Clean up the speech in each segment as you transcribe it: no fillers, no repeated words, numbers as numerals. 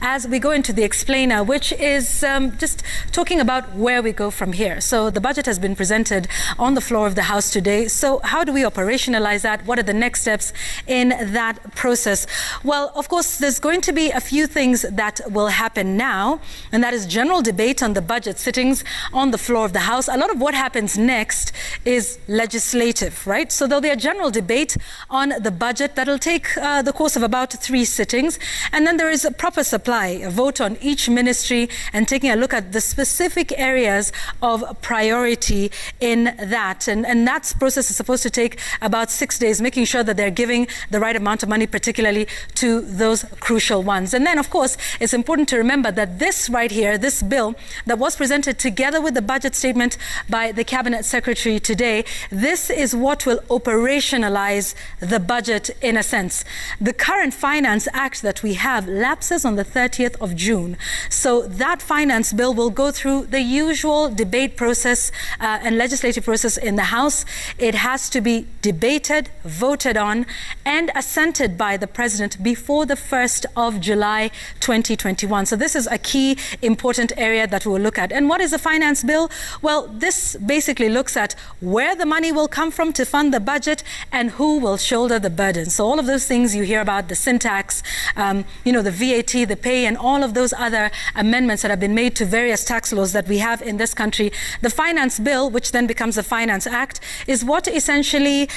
as we go into the explainer, which is just talking about where we go from here. So the budget has been presented on the floor of the House today. So how do we operationalize that? What are the next steps in that process? Well, of course, there's going to be a few things that will happen now, and that is general debate on the budget sittings on the floor of the House. A lot of what happens next is legislative, right? So there'll be a general debate on the budget that'll take the course of about 3 sittings, and then there is a proper supply, a vote on each ministry and taking a look at the specific areas of priority in that. And that process is supposed to take about 6 days, making sure that they're giving the right amount of money, particularly to those crucial ones. And then, of course, it's important to remember that this right here, this bill that was presented together with the budget statement by the Cabinet Secretary today, this is what will operationalize the budget in a sense. The current Finance Act that we have lapses on the 30th of June. So that finance bill will go through the usual debate process and legislative process in the House. It has to be debated, voted on, and assented by the President before the 1st of July 2021. So this is a key important area that we'll look at. And what is a finance bill? Well, this basically looks at where the money will come from to fund the budget and who will shoulder the burden. So all of those things you hear about, the syntax, the VAT, the pay, and all of those other amendments that have been made to various tax laws that we have in this country. The finance bill, which then becomes the Finance Act, is what essentially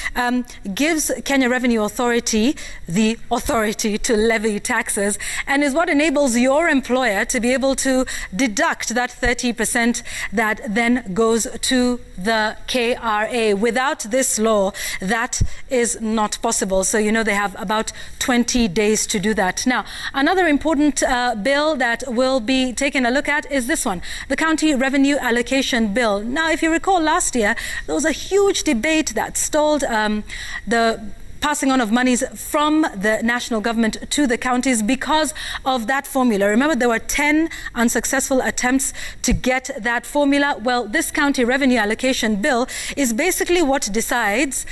gives Kenya Revenue Authority the authority to levy taxes, and is what enables your employer to be able to deduct that 30% that then goes to the KRA. Without this law, that is not possible. So, they have about 20 days to do that. Now, another important bill that we'll be taking a look at is this one, the County Revenue Allocation Bill. Now, if you recall last year, there was a huge debate that stalled the passing on of monies from the national government to the counties because of that formula. Remember, there were 10 unsuccessful attempts to get that formula. Well, this County Revenue Allocation Bill is basically what decides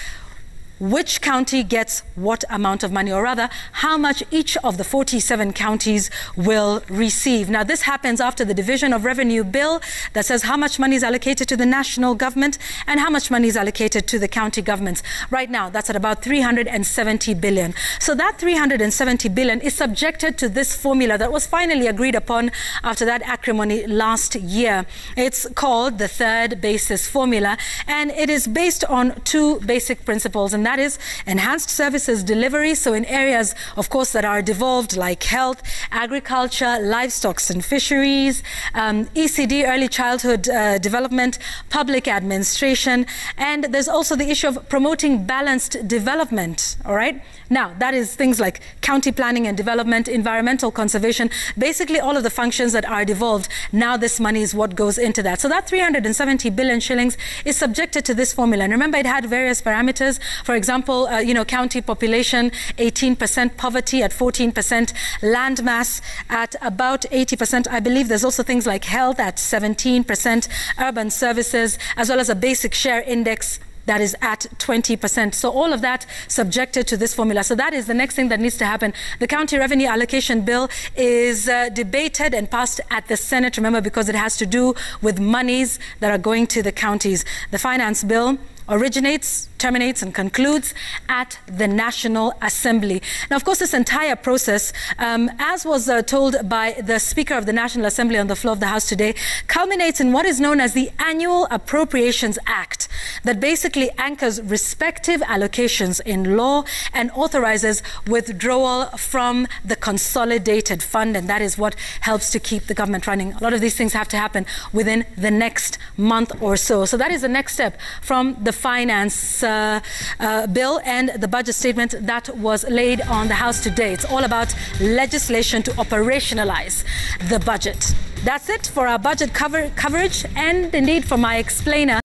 which county gets what amount of money, or rather, how much each of the 47 counties will receive. Now, this happens after the Division of Revenue Bill that says how much money is allocated to the national government and how much money is allocated to the county governments. Right now, that's at about 370 billion. So that 370 billion is subjected to this formula that was finally agreed upon after that acrimony last year. It's called the third basis formula, and it is based on 2 basic principles, and that is enhanced services delivery. So in areas, of course, that are devolved like health, agriculture, livestock and fisheries, ECD, early childhood development, public administration, and there's also the issue of promoting balanced development, all right? Now, that is things like county planning and development, environmental conservation, basically all of the functions that are devolved. Now this money is what goes into that. So that 370 billion shillings is subjected to this formula. And remember, it had various parameters. For example, county population, 18%, poverty at 14%, land mass at about 80%. I believe there's also things like health at 17%, urban services, as well as a basic share index that is at 20%. So all of that subjected to this formula. So that is the next thing that needs to happen. The County Revenue Allocation Bill is debated and passed at the Senate, remember, because it has to do with monies that are going to the counties. The Finance Bill originates, terminates, and concludes at the National Assembly. Now, of course, this entire process, as was told by the Speaker of the National Assembly on the floor of the House today, culminates in what is known as the Annual Appropriations Act, that basically anchors respective allocations in law and authorizes withdrawal from the consolidated fund, and that is what helps to keep the government running. A lot of these things have to happen within the next month or so. So that is the next step from the finance bill and the budget statement that was laid on the House today. It's all about legislation to operationalize the budget. That's it for our budget coverage and indeed for my explainer.